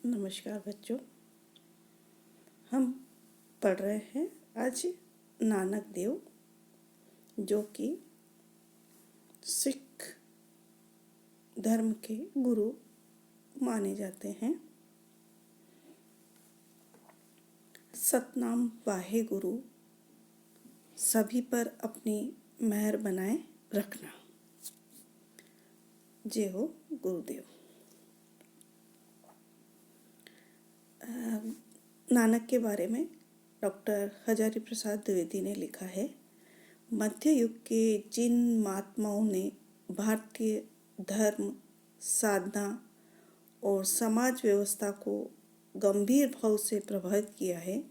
नमस्कार बच्चों। हम पढ़ रहे हैं आज नानक देव, जो कि सिख धर्म के गुरु माने जाते हैं। सतनाम वाहे गुरु, सभी पर अपनी मेहर बनाए रखना। जय हो गुरुदेव। नानक के बारे में डॉक्टर हजारी प्रसाद द्विवेदी ने लिखा है, मध्य युग के जिन महात्माओं ने भारतीय धर्म, साधना और समाज व्यवस्था को गंभीर भाव से प्रभावित किया है,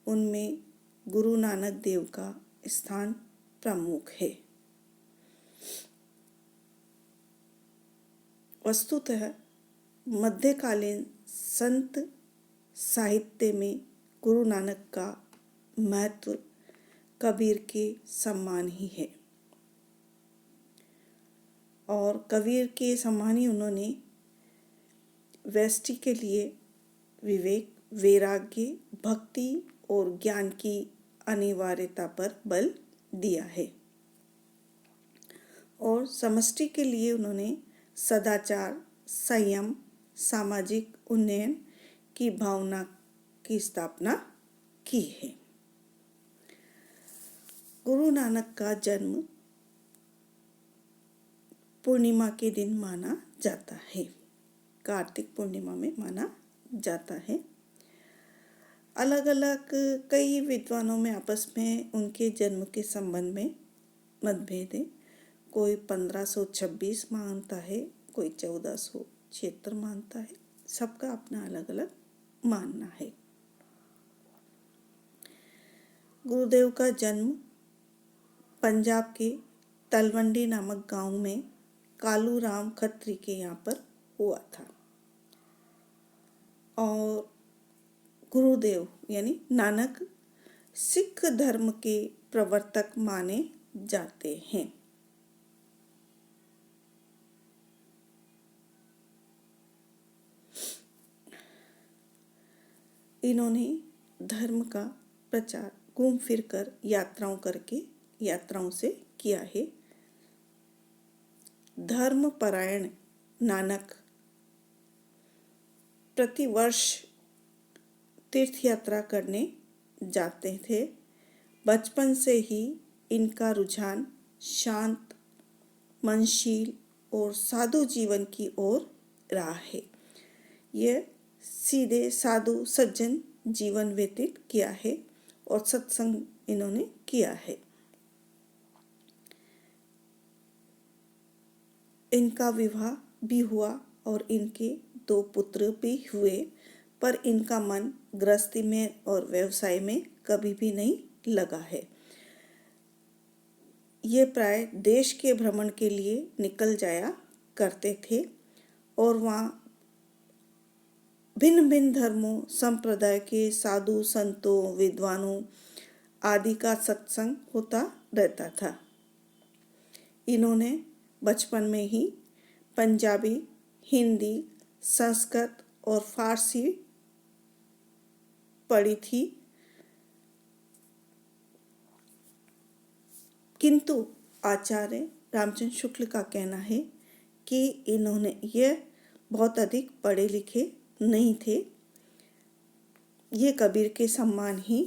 उनमें गुरु नानक देव का स्थान प्रमुख है। वस्तुतः मध्यकालीन संत साहित्य में गुरु नानक का महत्व कबीर के सम्मान ही है, और कबीर के सम्मान ही उन्होंने व्यष्टि के लिए विवेक, वैराग्य, भक्ति और ज्ञान की अनिवार्यता पर बल दिया है, और समष्टि के लिए उन्होंने सदाचार, संयम, सामाजिक उन्नयन की भावना की स्थापना की है। गुरु नानक का जन्म पूर्णिमा के दिन माना जाता है, कार्तिक पूर्णिमा में माना जाता है। अलग अलग कई विद्वानों में आपस में उनके जन्म के संबंध में मतभेद है। कोई 1526 मानता है, कोई 1476 मानता है। सबका अपना अलग अलग मानना है। गुरुदेव का जन्म पंजाब के तलवंडी नामक गांव में कालू राम खत्री के यहाँ पर हुआ था, और गुरुदेव यानी नानक सिख धर्म के प्रवर्तक माने जाते हैं। इन्होंने धर्म का प्रचार घूम फिर कर यात्राओं से किया है। धर्मपरायण नानक प्रतिवर्ष तीर्थ यात्रा करने जाते थे। बचपन से ही इनका रुझान शांत, मनशील और साधु जीवन की ओर रहा है। यह सीधे साधु सज्जन जीवन व्यतीत किया है और सत्संग इन्होंने किया है। इनका विवाह भी हुआ और इनके 2 पुत्र भी हुए, पर इनका मन गृहस्थी में और व्यवसाय में कभी भी नहीं लगा है। ये प्राय देश के भ्रमण के लिए निकल जाया करते थे, और वहाँ भिन्न भिन्न धर्मों, संप्रदाय के साधु संतों, विद्वानों आदि का सत्संग होता रहता था। इन्होंने बचपन में ही पंजाबी, हिंदी, संस्कृत और फारसी पढ़ी थी, किंतु आचार्य रामचंद्र शुक्ल का कहना है कि यह बहुत अधिक पढ़े लिखे नहीं थे। ये कबीर के सम्मान ही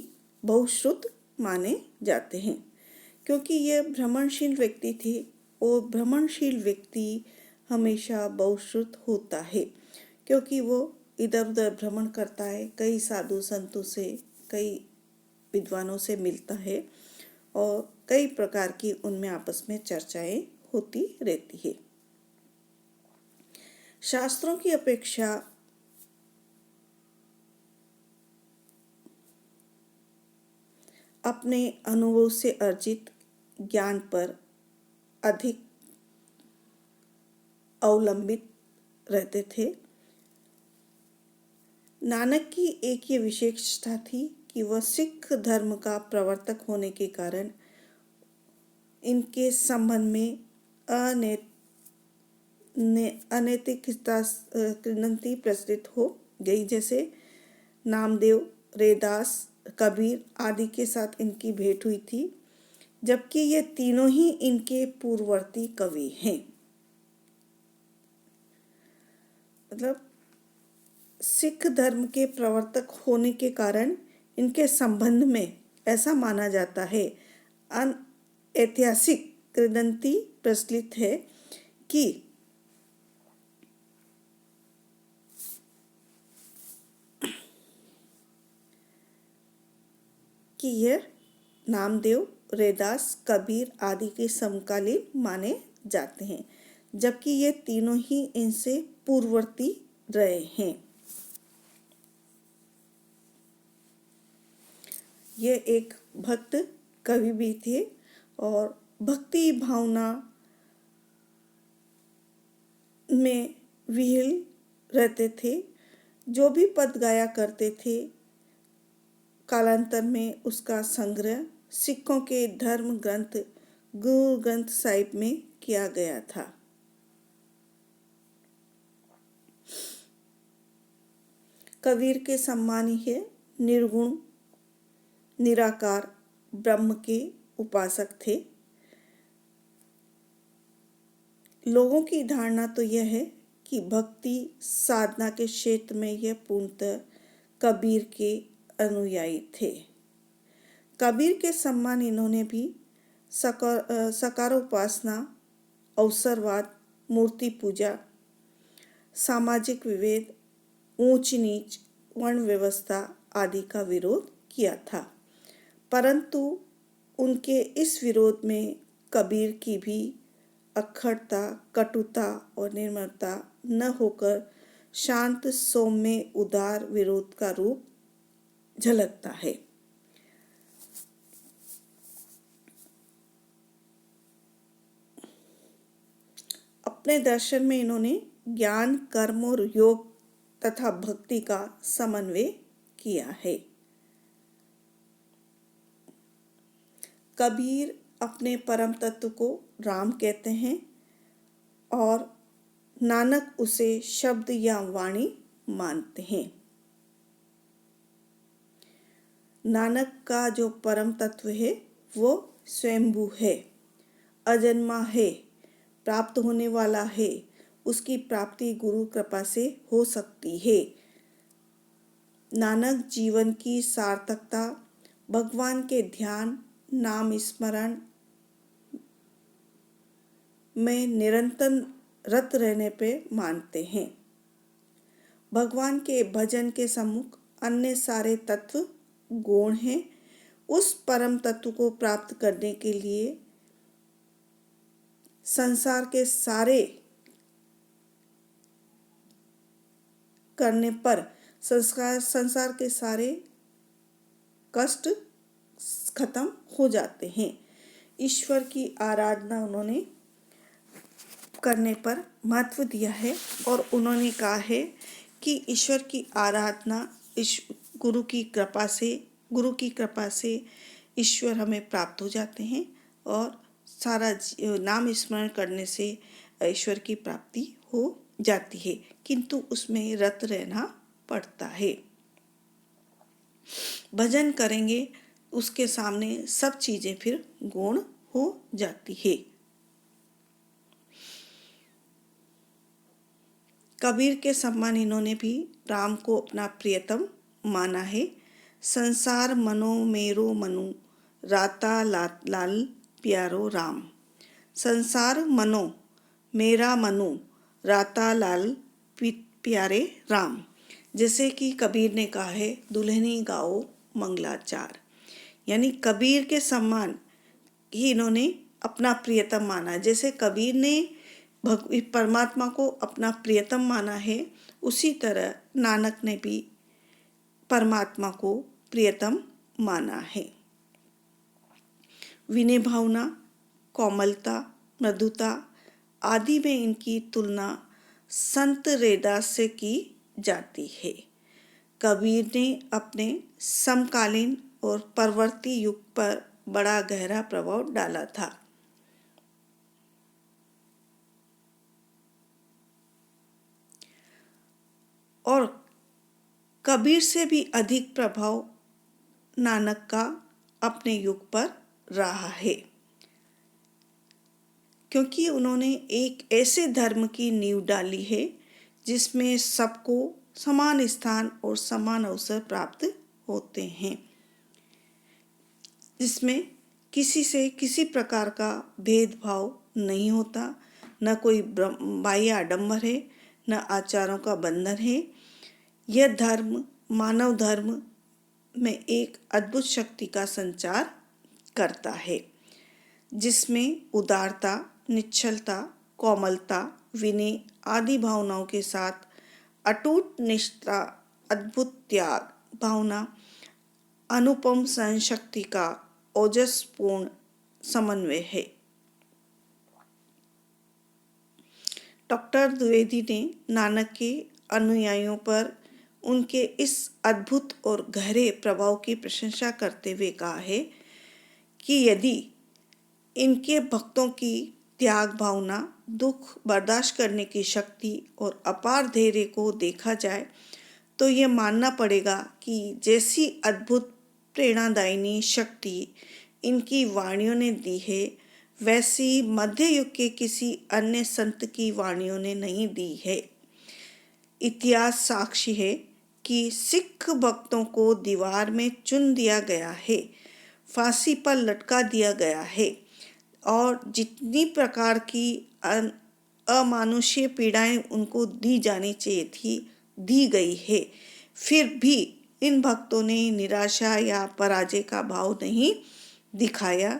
बहुश्रुत माने जाते हैं, क्योंकि ये भ्रमणशील व्यक्ति थे, और भ्रमणशील व्यक्ति हमेशा बहुश्रुत होता है, क्योंकि वो इधर उधर भ्रमण करता है, कई साधु संतों से, कई विद्वानों से मिलता है, और कई प्रकार की उनमें आपस में चर्चाएं होती रहती है। शास्त्रों की अपेक्षा अपने अनुभव से अर्जित ज्ञान पर अधिक अवलंबित रहते थे। नानक की एक ये विशेषता थी कि वह सिख धर्म का प्रवर्तक होने के कारण इनके संबंध में अनैतिकता प्रचलित हो गई। जैसे नामदेव, रैदास, कबीर आदि के साथ इनकी भेंट हुई थी, जबकि ये तीनों ही इनके पूर्ववर्ती कवि हैं। मतलब सिख धर्म के प्रवर्तक होने के कारण इनके संबंध में ऐसा माना जाता है, ऐतिहासिक किंवदंती प्रचलित है कि यह नामदेव, रैदास, कबीर आदि के समकालीन माने जाते हैं, जबकि ये तीनों ही इनसे पूर्ववर्ती रहे हैं। ये एक भक्त कवि भी थे और भक्ति भावना में विह्वल रहते थे। जो भी पद गाया करते थे, कालांतर में उसका संग्रह सिखों के धर्म ग्रंथ गुरु ग्रंथ साहिब में किया गया था। कबीर के सम्मानी है निर्गुण निराकार ब्रह्म के उपासक थे। लोगों की धारणा तो यह है कि भक्ति साधना के क्षेत्र में यह पूर्णतः कबीर के अनुयायी थे। कबीर के सम्मान इन्होंने भी सकारोपासना, अवसरवाद, मूर्ति पूजा, सामाजिक विभेद, ऊंच नीच, वर्ण व्यवस्था आदि का विरोध किया था। परंतु उनके इस विरोध में कबीर की भी अक्खड़ता, कटुता और निर्मलता न होकर शांत, सौम्य, उदार विरोध का रूप झलकता है। अपने दर्शन में इन्होंने ज्ञान, कर्म और योग तथा भक्ति का समन्वय किया है। कबीर अपने परम तत्व को राम कहते हैं और नानक उसे शब्द या वाणी मानते हैं। नानक का जो परम तत्व है वो स्वयंभू है, अजन्मा है, प्राप्त होने वाला है। उसकी प्राप्ति गुरु कृपा से हो सकती है। नानक जीवन की सार्थकता भगवान के ध्यान, नाम स्मरण में निरंतर रत रहने पे मानते हैं। भगवान के भजन के सम्मुख अन्य सारे तत्व गौण हैं। उस परम तत्व को प्राप्त करने के लिए संसार के सारे करने पर संसार के सारे कष्ट खत्म हो जाते हैं। ईश्वर की आराधना उन्होंने करने पर महत्व दिया है और उन्होंने कहा है कि ईश्वर की आराधना गुरु की कृपा से ईश्वर हमें प्राप्त हो जाते हैं और सारा नाम स्मरण करने से ईश्वर की प्राप्ति हो जाती है, किंतु उसमें रत रहना पड़ता है। भजन करेंगे उसके सामने सब चीजें फिर गौण हो जाती है। कबीर के सम्मान इन्होंने भी राम को अपना प्रियतम माना है। संसार मनो मेरो मनु, राता लाल प्यारो राम। संसार मनो मेरा मनु, राता लाल प्यारे राम। जैसे कि कबीर ने कहा है, दुल्हनी गाओ मंगलाचार। यानी कबीर के सम्मान ही इन्होंने अपना प्रियतम माना। जैसे कबीर ने परमात्मा को अपना प्रियतम माना है, उसी तरह नानक ने भी परमात्मा को प्रियतम माना है। विनय भावना, कोमलता, मृदुता आदि में इनकी तुलना संत रैदास से की जाती है। कबीर ने अपने समकालीन और परवर्ती युग पर बड़ा गहरा प्रभाव डाला था। और कबीर से भी अधिक प्रभाव नानक का अपने युग पर रहा है, क्योंकि उन्होंने एक ऐसे धर्म की नींव डाली है जिसमें सबको समान स्थान और समान अवसर प्राप्त होते हैं, जिसमें किसी से किसी प्रकार का भेदभाव नहीं होता, न कोई बाह्य आडंबर है, न आचारों का बंधन है। यह धर्म मानव धर्म में एक अद्भुत शक्ति का संचार करता है, जिसमें उदारता, निश्चलता, कोमलता, विनय आदि भावनाओं के साथ अटूट निष्ठा, अद्भुत त्याग भावना, अनुपम सहन शक्ति का ओजस्पूर्ण समन्वय है। डॉक्टर द्विवेदी ने नानक के अनुयायियों पर उनके इस अद्भुत और गहरे प्रभाव की प्रशंसा करते हुए कहा है कि यदि इनके भक्तों की त्याग भावना, दुख बर्दाश्त करने की शक्ति और अपार धैर्य को देखा जाए तो ये मानना पड़ेगा कि जैसी अद्भुत प्रेरणादायिनी शक्ति इनकी वाणियों ने दी है, वैसी मध्य युग के किसी अन्य संत की वाणियों ने नहीं दी है। इतिहास साक्षी है कि सिख भक्तों को दीवार में चुन दिया गया है, फांसी पर लटका दिया गया है और जितनी प्रकार की अमानुषीय पीड़ाएं उनको दी जानी चाहिए थी, दी गई है। फिर भी इन भक्तों ने निराशा या पराजय का भाव नहीं दिखाया।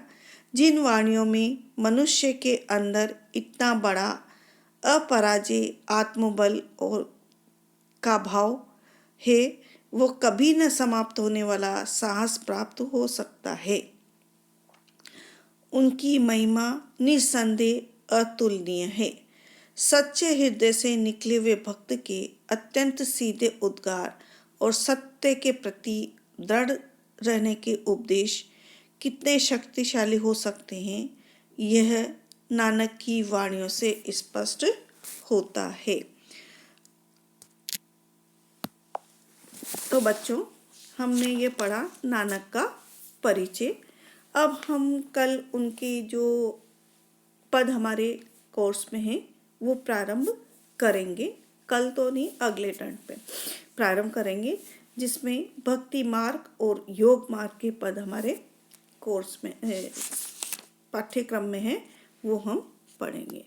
जिन वाणियों में मनुष्य के अंदर इतना बड़ा अपराजय आत्मबल और का भाव है, वो कभी न समाप्त होने वाला साहस प्राप्त हो सकता है। उनकी महिमा निस्संदेह अतुलनीय है। सच्चे हृदय से निकले हुए भक्त के अत्यंत सीधे उद्गार और सत्य के प्रति दृढ़ रहने के उपदेश कितने शक्तिशाली हो सकते हैं, यह नानक की वाणियों से स्पष्ट होता है। तो बच्चों, हमने ये पढ़ा नानक का परिचय। अब हम कल उनके जो पद हमारे कोर्स में हैं वो प्रारंभ करेंगे। कल तो नहीं, अगले टर्न पे प्रारंभ करेंगे, जिसमें भक्ति मार्ग और योग मार्ग के पद हमारे कोर्स में पाठ्यक्रम में है, वो हम पढ़ेंगे।